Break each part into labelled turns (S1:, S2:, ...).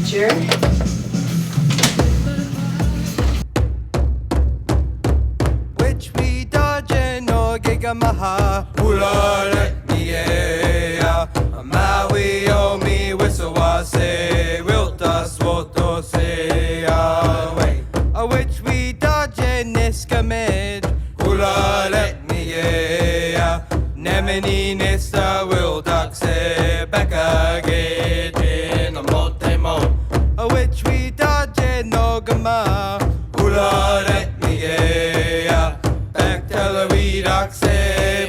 S1: feature.
S2: Which we dodge no gigamaha Ulare Miea Mawiomi Wisawase Wilta Swoto Sea Way Which we dodge Niskamid Ulare Miea Nemini Nista Wildaxe Becca Gate Motemo Which we dodge Nogama Ulare Miea Bacteria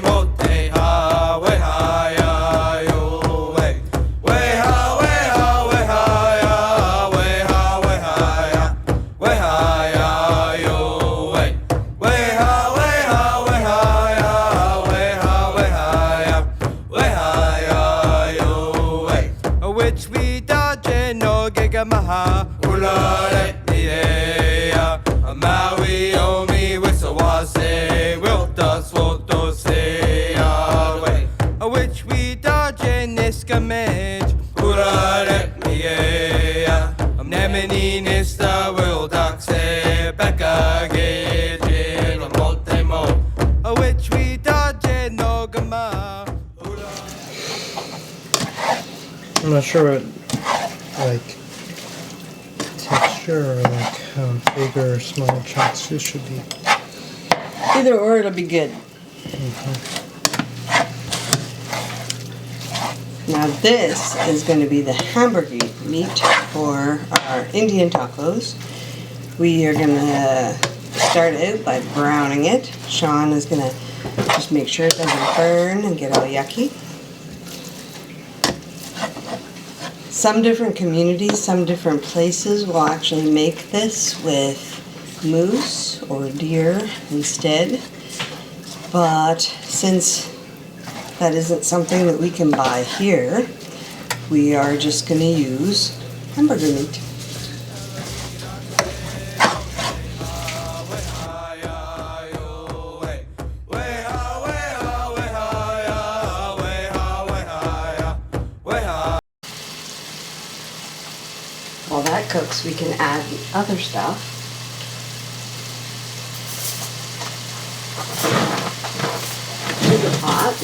S2: Mote Ha Weha Yo Way Weha Weha Weha Weha Weha Weha Yo Way Weha Weha Weha Weha Weha Yo Way Which we dodge no gigamaha Ulare Miea Mawiomi Wisawase Wilta Swoto Sea Way Which we dodge Niskamage Ulare Miea Nemini Nista Wildaxe Becca Gage Motemo Which we dodge Nogama
S3: I'm not sure what, like, texture or like how big or small chunks this should be.
S1: Either or, it'll be good. Now this is going to be the hamburger meat for our Indian tacos. We are going to start out by browning it. Sean is going to just make sure it doesn't burn and get all yucky. Some different communities, some different places will actually make this with moose or deer instead. But since that isn't something that we can buy here, we are just going to use hamburger meat. While that cooks, we can add the other stuff. To the pot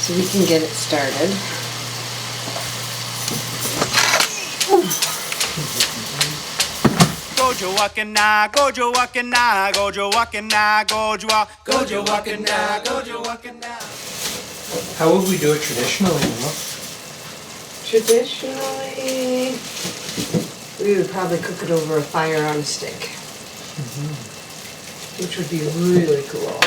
S1: so we can get it started.
S2: Gojo wakana, gojo wakana, gojo wakana, gojo wakana, gojo wakana.
S3: How would we do it traditionally, Mama?
S1: Traditionally, we would probably cook it over a fire on a stick, which would be really cool.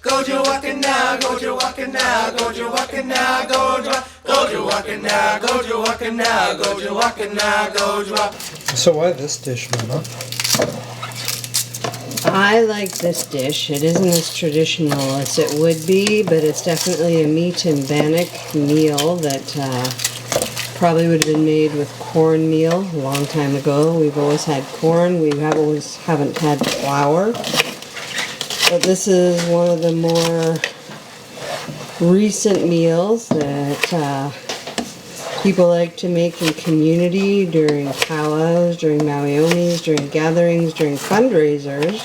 S2: Gojo wakana, gojo wakana, gojo wakana, gojo wakana, gojo wakana, gojo wakana, gojo.
S3: So why this dish, Mama?
S1: I like this dish. It isn't as traditional as it would be, but it's definitely a meat and bannock meal that probably would have been made with cornmeal a long time ago. We've always had corn. We haven't had flour. But this is one of the more recent meals that people like to make in community during powwows, during Mawiomis, during gatherings, during fundraisers,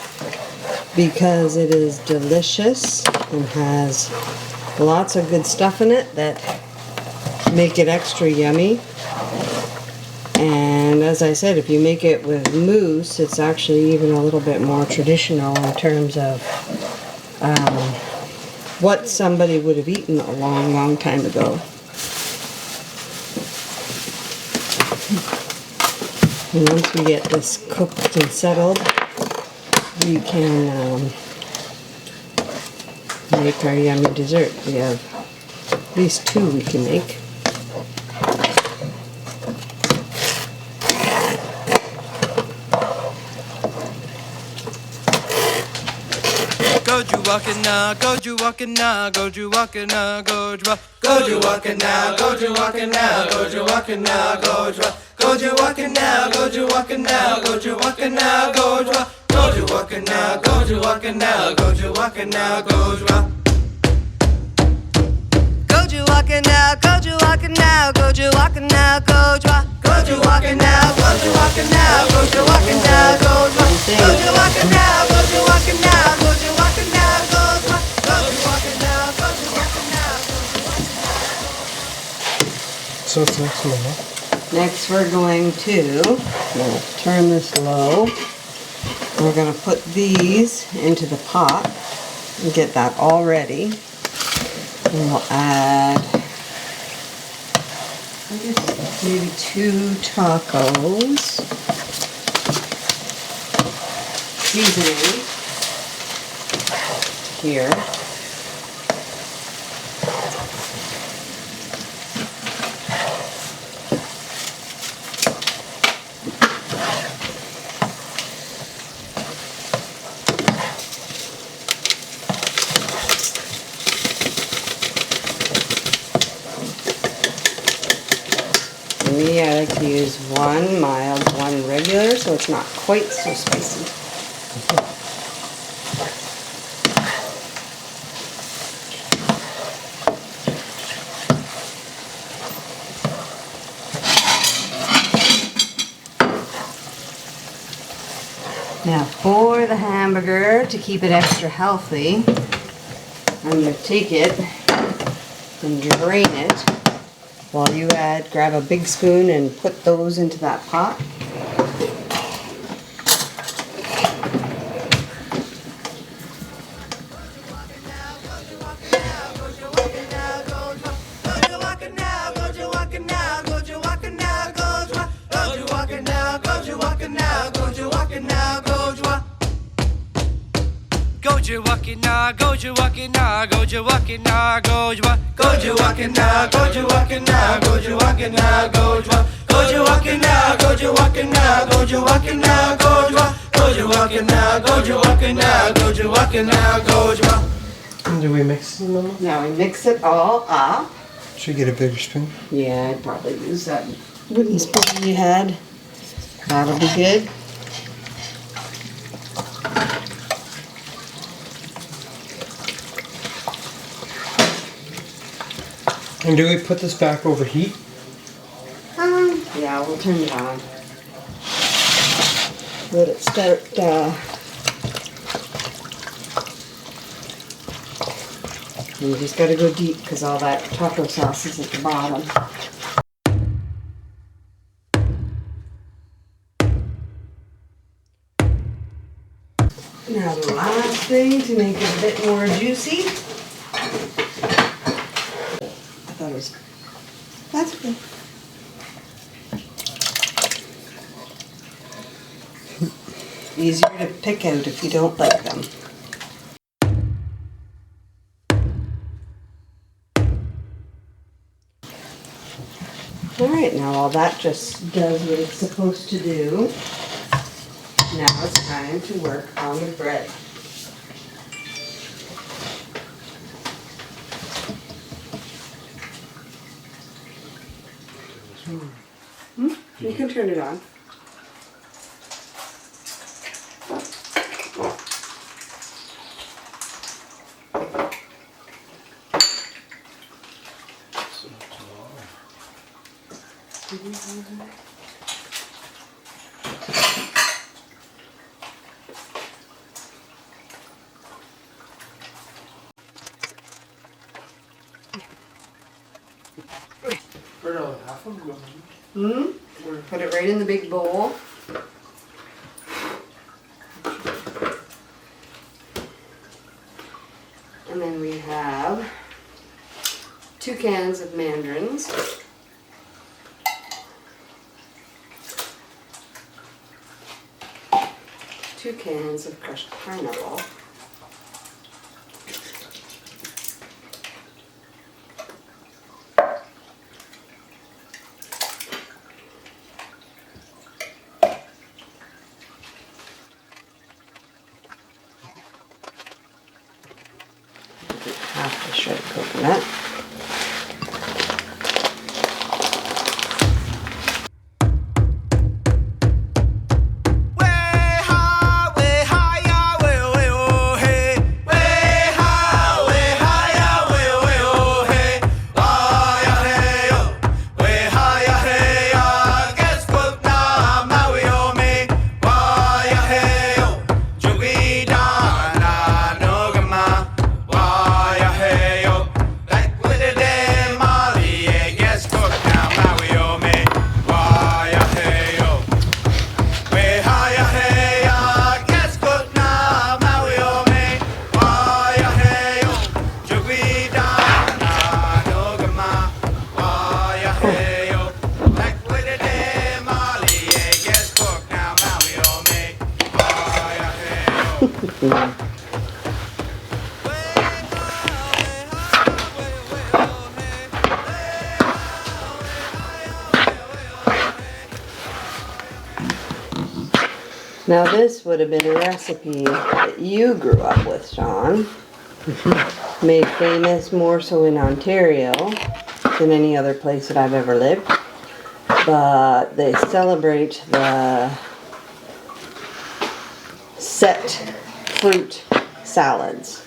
S1: because it is delicious and has lots of good stuff in it that make it extra yummy. And as I said, if you make it with moose, it's actually even a little bit more traditional in terms of what somebody would have eaten a long, long time ago. And once we get this cooked and settled, we can make our yummy dessert. We have at least two we can make.
S2: Goju wakana, goju wakana, goju wakana, goju wakana, goju wakana, goju wakana, goju wakana, goju wakana, goju wakana, goju wakana, goju wakana, goju wakana, goju wakana, goju
S4: Goju walking now, goju walking now, goju walking now, goju walking now, goju walking now, goju walking now, goju walking now, goju walking now, goju walking now, goju walking now, goju walking now.
S3: So what's next, Mama?
S1: Next we're going to turn this low. We're going to put these into the pot and get that all ready. And we'll add, I guess, maybe 2 tacos. Seasoning here. For me, I like to use 1 mild, 1 regular, so it's not quite so spicy. Now for the hamburger, to keep it extra healthy, I'm going to take it and drain it while you grab a big spoon and put those into that pot.
S4: Goju walking now, goju walking now, goju walking now, goju walking now, goju walking now, goju walking now, goju walking now, goju walking now, goju walking now, goju walking now, goju walking now, goju walking now, goju.
S3: Do we mix it, Mama?
S1: Now we mix it all up.
S3: Should we get a bigger spoon?
S1: Yeah, I'd probably use that wooden spoon you had. That'll be good.
S3: And do we put this back over heat?
S1: Yeah, we'll turn it on. Let it start, you just gotta go deep because all that taco sauce is at the bottom. Now the last thing to make it a bit more juicy. I thought it was, that's okay. Easier to pick out if you don't like them. Alright, now all that just does what it's supposed to do. Now it's time to work on the bread. You can turn it on. Put it right in the big bowl. And then we have 2 cans of mandarins. 2 cans of crushed pineapple. Half the shredded coconut. Now this would have been a recipe that you grew up with, Sean. Made famous more so in Ontario than any other place that I've ever lived. But they celebrate the set fruit salads,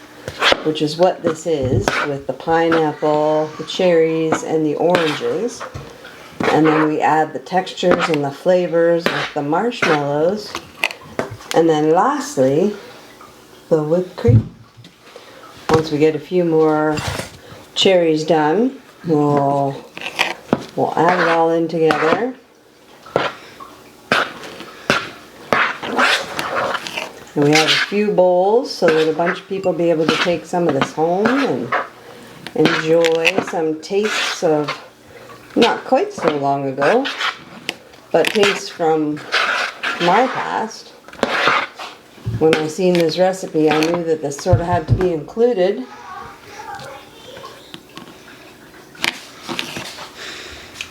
S1: which is what this is, with the pineapple, the cherries, and the oranges. And then we add the textures and the flavors with the marshmallows. And then lastly, the whipped cream. Once we get a few more cherries done, we'll add it all in together. And we have a few bowls so that a bunch of people be able to take some of this home and enjoy some tastes of not quite so long ago, but tastes from my past. When I seen this recipe, I knew that this sort of had to be included.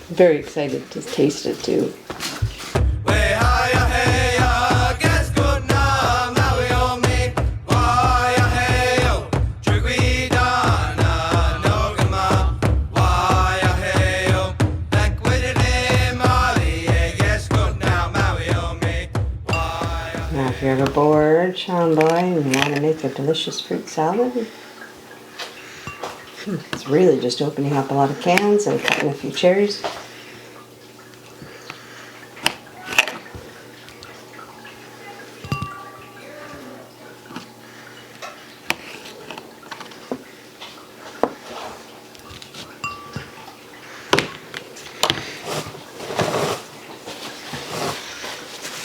S1: Very excited to taste it too. Now if you're ever bored, Sean boy, and you want to make a delicious fruit salad, it's really just opening up a lot of cans and cutting a few cherries.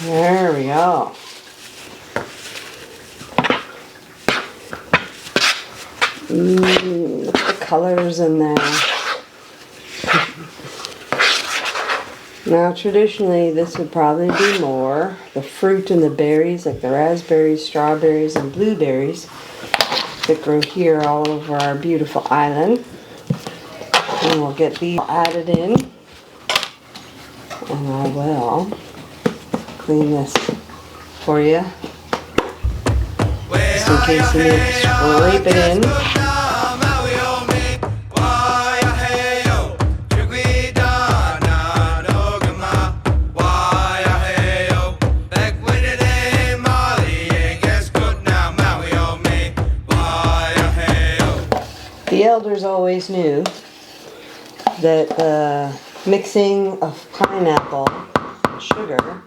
S1: There we go. Look at the colors in there. Now traditionally this would probably be more the fruit and the berries, like the raspberries, strawberries, and blueberries that grow here all over our beautiful island. And we'll get these added in. And I will clean this for you, just in case you need to scrape it in. The elders always knew that the mixing of pineapple and sugar,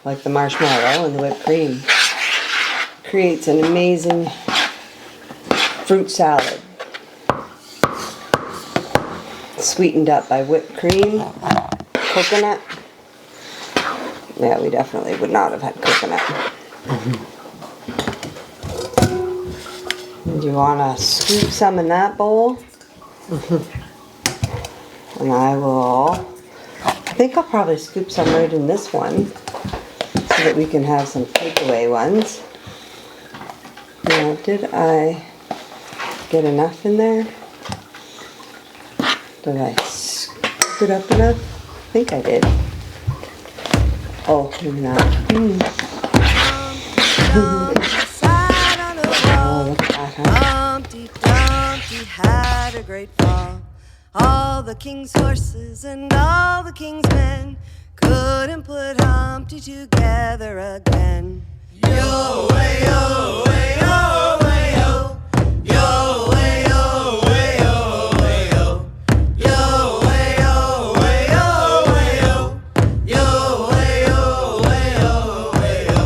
S1: like the marshmallow and the whipped cream, creates an amazing fruit salad. Sweetened up by whipped cream, coconut. Yeah, we definitely would not have had coconut. And you want to scoop some in that bowl? And I think I'll probably scoop some right in this one, so that we can have some takeaway ones. Now, did I get enough in there? Did I scoop it up enough? I think I did. Oh, maybe not. Oh, look at that, huh?
S5: Humpty Dumpty had a great fall. All the king's horses and all the king's men couldn't put Humpty together again. Yo, way, yo, way, yo, way, yo. Yo, way, yo, way, yo, way, yo. Yo, way, yo, way, yo, way, yo. Yo, way, yo, way, yo, way, yo.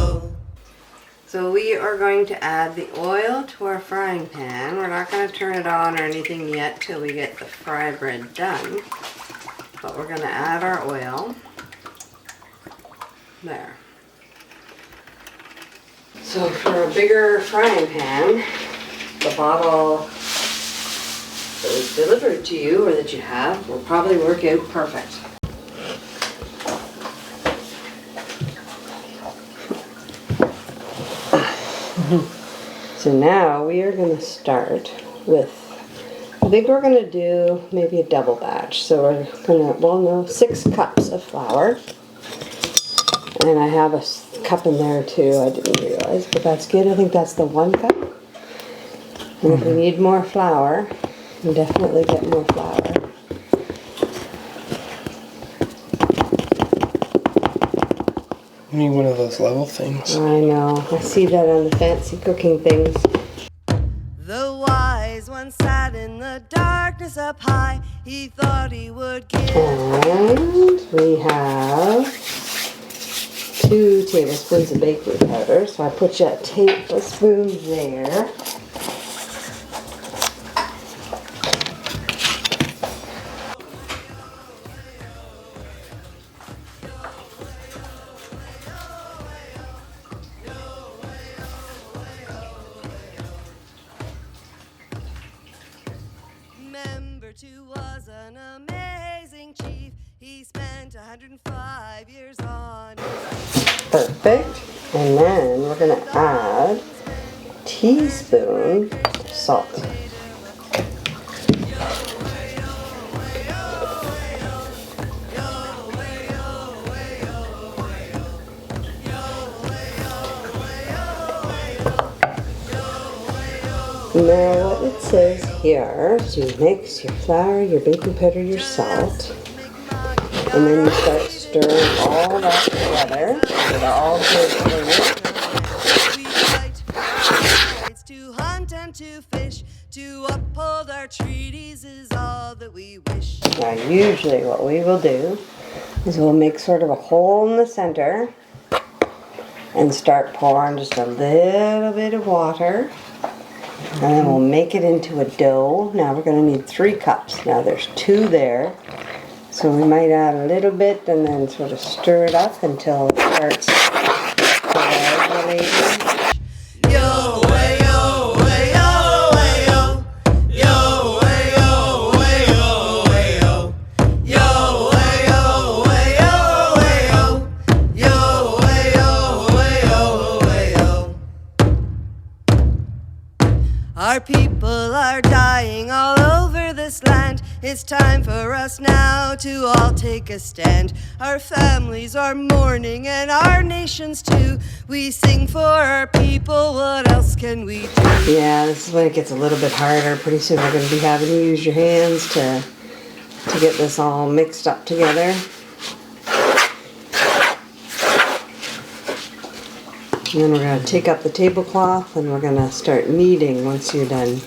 S1: So we are going to add the oil to our frying pan. We're not going to turn it on or anything yet till we get the fry bread done. But we're going to add our oil. There. So for a bigger frying pan, the bottle that was delivered to you or that you have will probably work out perfect. So now we are going to start with, I think we're going to do maybe a double batch. So we're going to, 6 cups of flour. And I have cup in there too, I didn't realize, but that's good. I think that's the 1 cup. And if we need more flour, we definitely get more flour.
S3: You need one of those level things.
S1: I know. I see that on the fancy cooking things.
S5: The wise one sat in the darkness up high. He thought he would give.
S1: And we have 2 tablespoons of baking powder. So I put you a tablespoon there.
S5: Member 2 was an amazing chief. He spent 105 years on.
S1: Perfect. And then we're going to add a teaspoon of salt. Now what it says here is you mix your flour, your baking powder, your salt, and then you start stirring all that together so they're all good flavors.
S5: We fight fights to hunt and to fish, to uphold our treaties is all that we wish.
S1: Now usually what we will do is we'll make sort of a hole in the center and start pouring just a little bit of water. And then we'll make it into a dough. Now we're going to need 3 cups. Now there's 2 there. So we might add a little bit and then sort of stir it up until it starts coagulating.
S5: Yo, way, yo, way, yo, way, yo. Yo, way, yo, way, yo, way, yo. Yo, way, yo, way, yo, way, yo. Yo, way, yo, way, yo, way, yo. Our people are dying all over this land. It's time for us now to all take a stand. Our families are mourning and our nations too. We sing for our people, what else can we do?
S1: Yeah, this is when it gets a little bit harder. Pretty soon we're going to be having to use your hands to get this all mixed up together. And then we're going to take up the tablecloth and we're going to start kneading once you're done.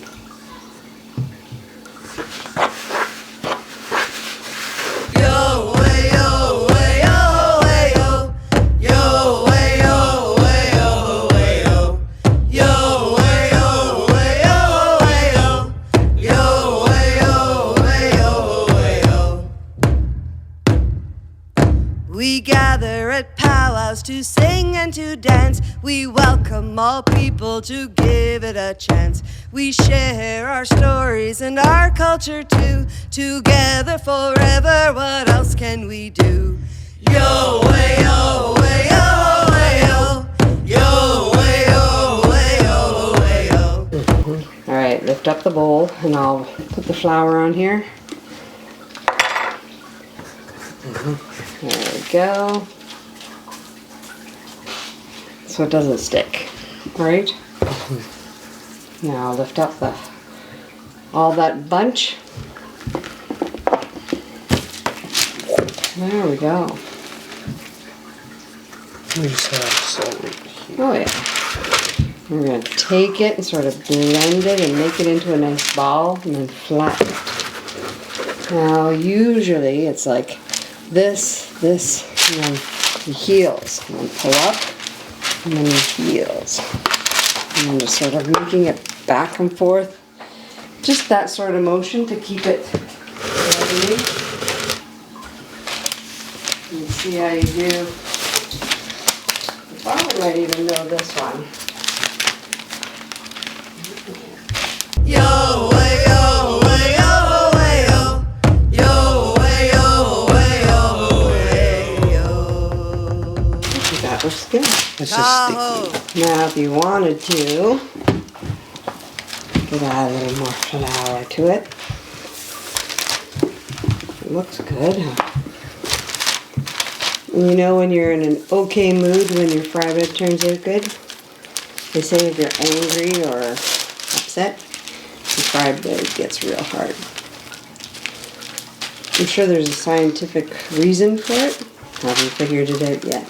S5: Yo, way, yo, way, yo, way, yo. Yo, way, yo, way, yo, way, yo. Yo, way, yo, way, yo, way, yo. Yo, way, yo, way, yo, way, yo. We gather at powwows to sing and to dance. We welcome all people to give it a chance. We share our stories and our culture too. Together forever, what else can we do? Yo, way, yo, way, yo, way, yo. Yo, way, yo, way, yo, way, yo.
S1: Alright, lift up the bowl and I'll put the flour on here. There we go. So it doesn't stick, right? Now lift up all that bunch. There we go.
S3: We just have salt right here.
S1: Oh yeah. We're going to take it and sort of blend it and make it into a nice ball and then flatten it. Now usually it's like this, and then the heels. And then pull up and then the heels. And then just sort of making it back and forth. Just that sort of motion to keep it level. You see how you do. You probably might even know this one.
S5: Yo, way, yo, way, yo, way, yo. Yo, way, yo, way, yo, way, yo.
S1: That was good.
S3: It's just sticky.
S1: Now if you wanted to, you could add a little more flour to it. It looks good. You know when you're in an okay mood when your fry bread turns out good? They say if you're angry or upset, the fry bread gets real hard. I'm sure there's a scientific reason for it. Haven't figured it out yet.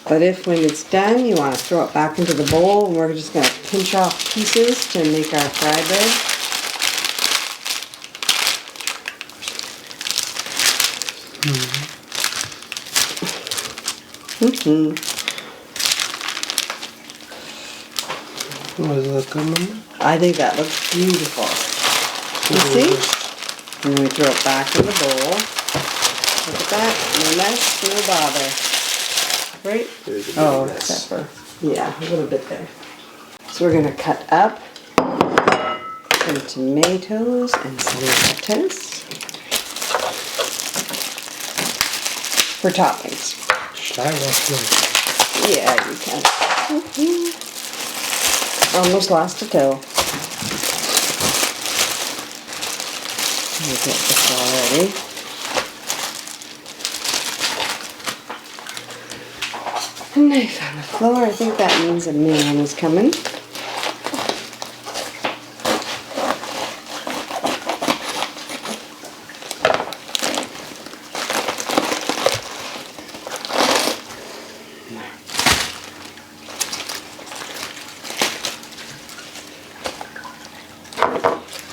S1: But if when it's done you want to throw it back into the bowl, and we're just going to pinch off pieces to make our fry bread.
S3: Was that good, Mama?
S1: I think that looks beautiful. You see? And then we throw it back in the bowl. Look at that. No mess, no bother. Right? Oh, except for, yeah, a little bit there. So we're going to cut up some tomatoes and some lettuce for toppings.
S3: Should I wash them?
S1: Yeah, you can. Almost lost a toe. We'll get this all ready. A knife on the floor. I think that means a man is coming.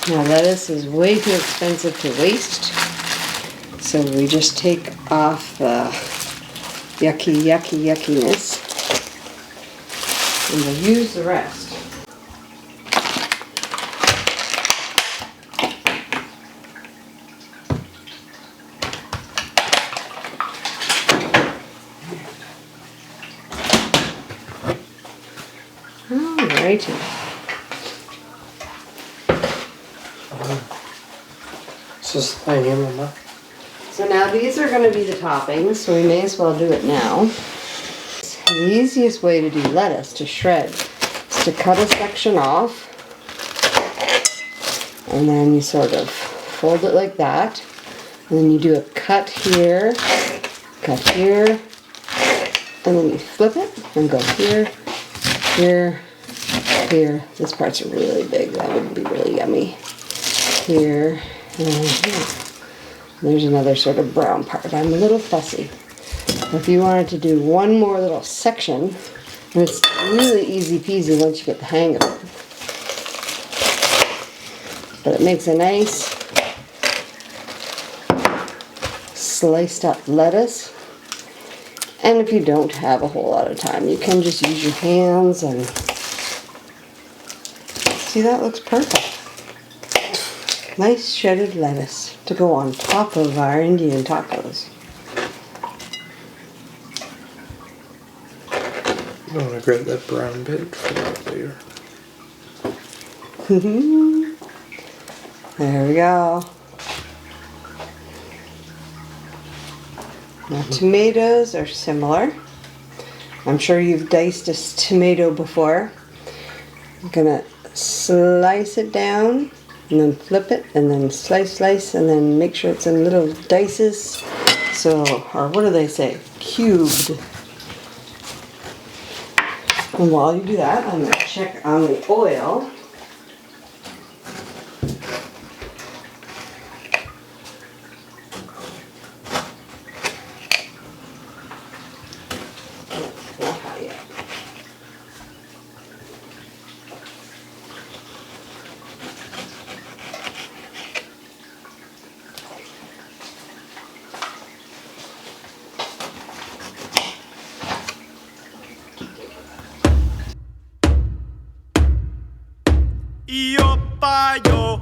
S1: Now lettuce is way too expensive to waste, so we just take off the yuckiness and we'll use the rest. Alrighty.
S3: So I here, Mama.
S1: So now these are going to be the toppings, so we may as well do it now. The easiest way to do lettuce to shred is to cut a section off, and then you sort of fold it like that, and then you do a cut here, and then you flip it and go here, here, here. This part's really big, that would be really yummy. Here, and here. There's another sort of brown part. I'm a little fussy. If you wanted to do one more little section, and it's really easy peasy once you get the hang of it. But it makes a nice sliced up lettuce. And if you don't have a whole lot of time, you can just use your hands and see, that looks perfect. Nice shredded lettuce to go on top of our Indian tacos.
S3: I'm gonna grab that brown bit for later.
S1: There we go. Now tomatoes are similar. I'm sure you've diced a tomato before. I'm gonna slice it down and then flip it and then slice and then make sure it's in little dices. So, or what do they say? Cubed. And while you do that, I'm going to check on the oil. Not hot yet.
S2: Yo pa yo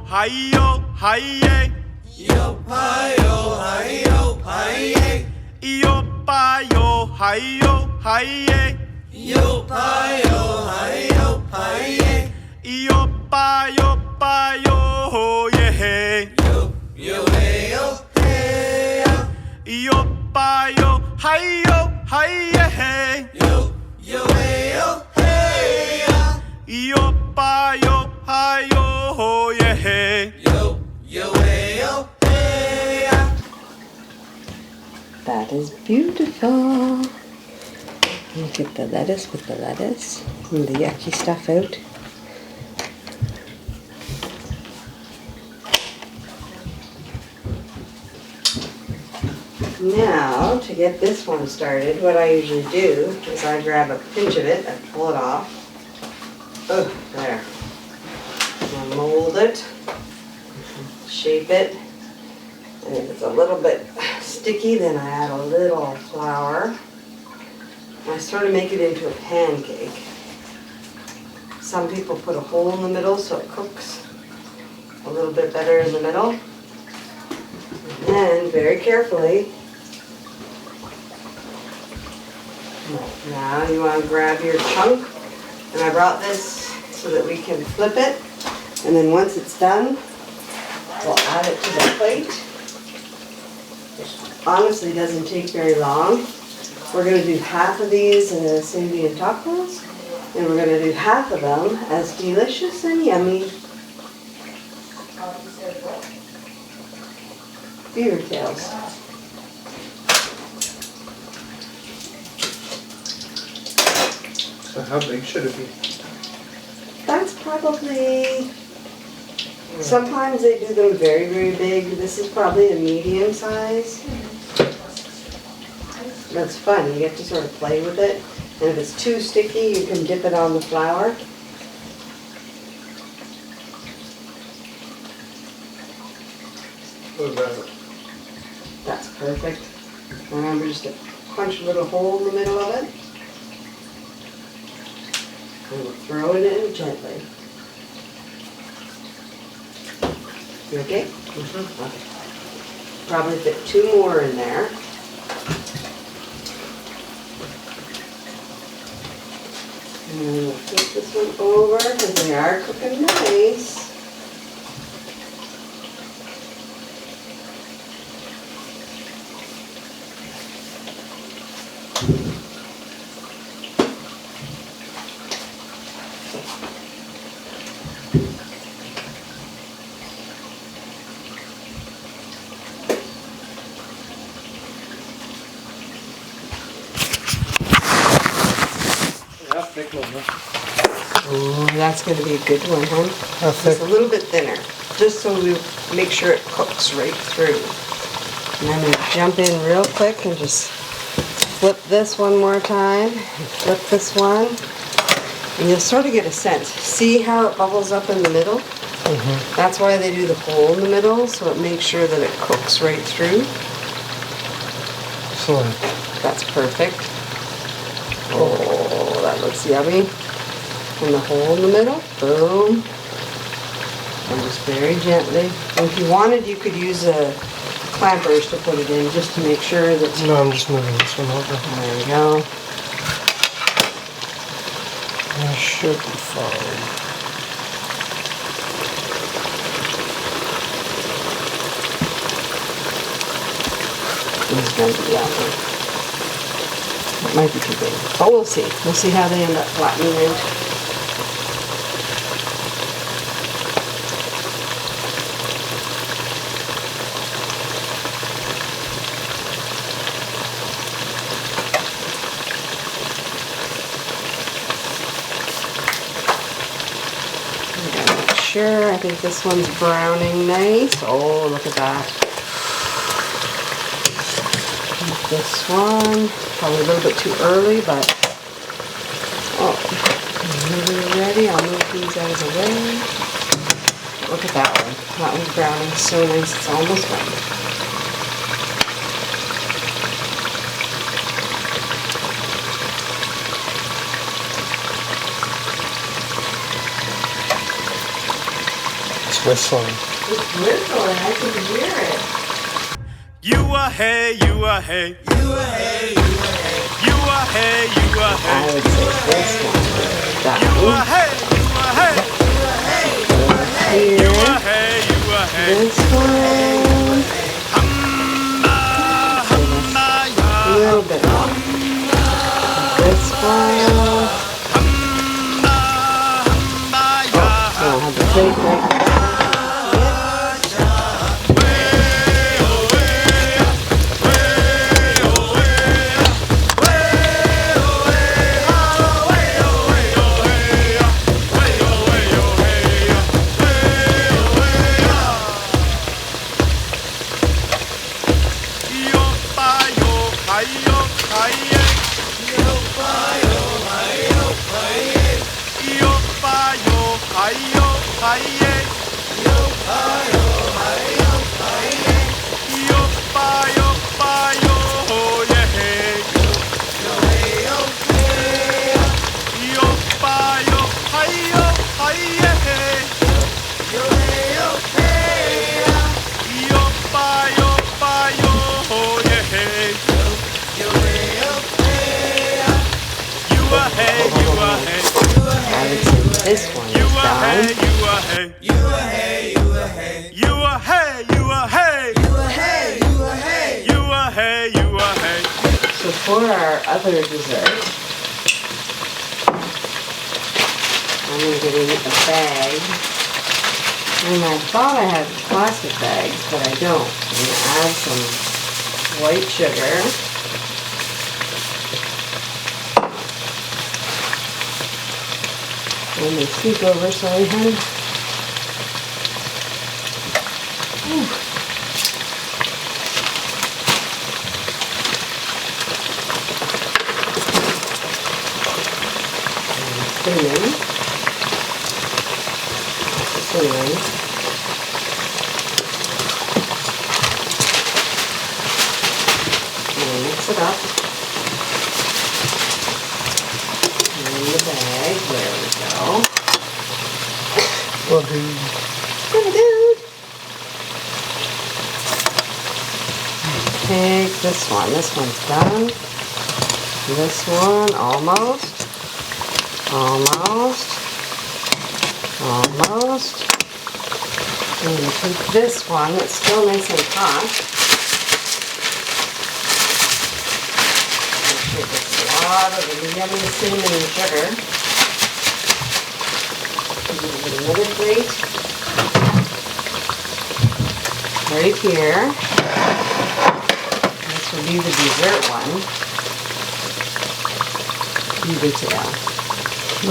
S2: hi ye.
S4: Yo pa yo hi yo hi
S2: Yo pa yo hi ye.
S4: yo pa yo hi yo hi
S2: Yo pa yo yeah.
S4: yo hey ya.
S2: Yo pa yo hi yeah.
S4: Yo hey ya.
S2: Yo pa yo hi yeah.
S4: Yo hey ya.
S1: is beautiful. Look at the lettuce with the lettuce and the yucky stuff out. Now, to get this one started, what I usually do is I grab a pinch of it and pull it off. Oh, there. I'll mold it, shape it, and if it's a little bit sticky, then I add a little flour. I sort of make it into a pancake. Some people put a hole in the middle so it cooks a little bit better in the middle. And then, very carefully, now you want to grab your chunk, and I brought this so that we can flip it, and then once it's done, we'll add it to the plate. Which honestly doesn't take very long. We're going to do half of these as Indian tacos, and we're going to do half of them as delicious and yummy beaver tails.
S3: So how big should it be?
S1: That's probably, sometimes they do them very, very big. This is probably a medium size. That's fun, you get to sort of play with it. And if it's too sticky, you can dip it on the flour.
S3: What about it?
S1: That's perfect. Remember just to punch a little hole in the middle of it. And we'll throw it in gently. You okay? Mm-hmm. Okay. Probably fit 2 more in there. And we'll flip this one over because they are cooking nice. Oh, that's going to be a good one, huh?
S3: How
S1: Just
S3: thick?
S1: a little bit thinner, just so we make sure it cooks right through. And I'm going to jump in real quick and just flip this one more time, and flip this one, and you'll sort of get a sense. See how it bubbles up in the middle?
S3: Mm-hmm.
S1: That's why they do the hole in the middle, so it makes sure that it cooks right through.
S3: Excellent.
S1: That's perfect. Oh, that looks yummy. And the hole in the middle, boom. And just very gently. And if you wanted, you could use clampers to put it in, just to make sure that.
S3: No, I'm just moving this one over.
S1: There we go.
S3: That should be fine.
S1: This is going to be yummy. It might be too big. But we'll see. We'll see how they end up flattening out. Sure, I think this one's browning nice. Oh, look at that. This one, probably a little bit too early, but oh, whenever you're ready, I'll move these out of the way. Look at that one. That one's browning so nice, it's almost done.
S3: It's whistling.
S1: It's whistling, I can hear it.
S2: You a hey, you a hey, you a hey, you a hey, you a hey, you a
S1: I
S2: hey,
S1: would say this one. That
S2: you a
S1: one.
S2: hey, you a hey,
S1: Here.
S2: you a hey, you a hey.
S1: This one. A little bit more. This one. Oh, I'll have the plate right there.
S2: hi-yo, hi-yay. Yo-pa-yo-pa-yo, yeah. Yo-pa-yo, hi-yo, hi-yay. Yo-pa-yo-pa-yo, yeah. You a hey, you a hey.
S1: I would say this one
S2: You
S1: is
S2: a hey,
S1: done.
S2: you a hey. You a hey, you a hey. You a hey, you a hey. You a hey, you a hey. You a hey, you a hey.
S1: So for our other dessert, I'm going to get in a bag. And I thought I had plastic bags, but I don't. I'm going to add some white sugar. And the scoop over, sorry, honey. Cinnamon. And mix it up. In the bag, there we go.
S3: Well, the
S1: Good. Take this one. This one's done. This one, almost. Almost. And take this one that's still nice and hot. And take a lot of the yummy cinnamon and sugar. Give it another plate. Right here. This will be the dessert one. You good to go. A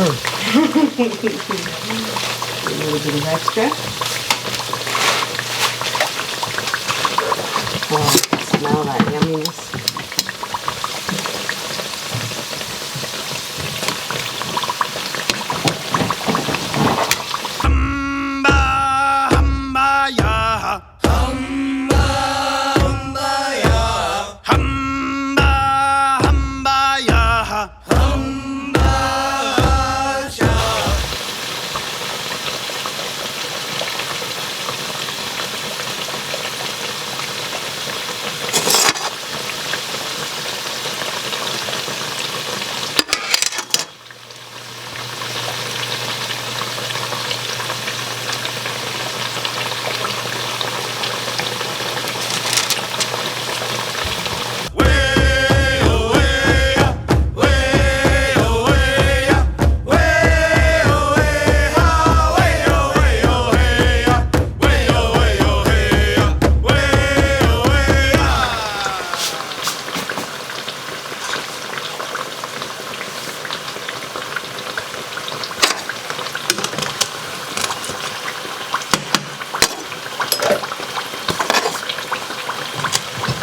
S1: little bit of extra. Oh, smell that yumminess.
S2: Hamba, hamba, ya. Hamba, hamba, ya.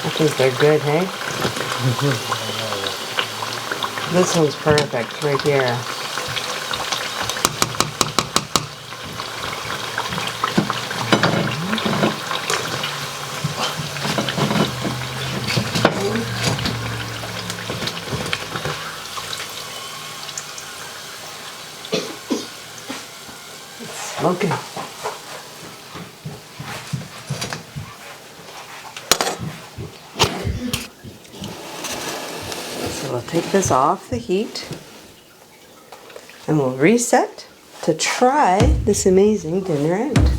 S1: I think they're good, hey? This one's perfect right here. It's smoking. So we'll take this off the heat and we'll reset to try this amazing dinner out.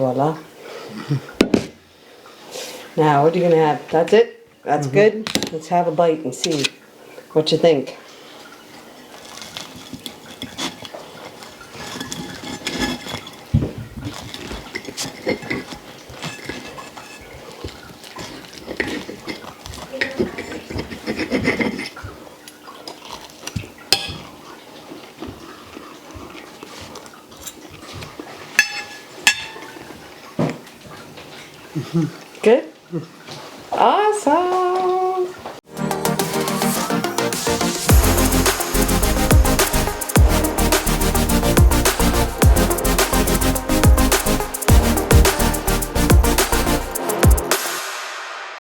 S1: Voila. Now, what are you gonna have? That's it? That's good? Let's have a bite and see what you think. Good? Awesome!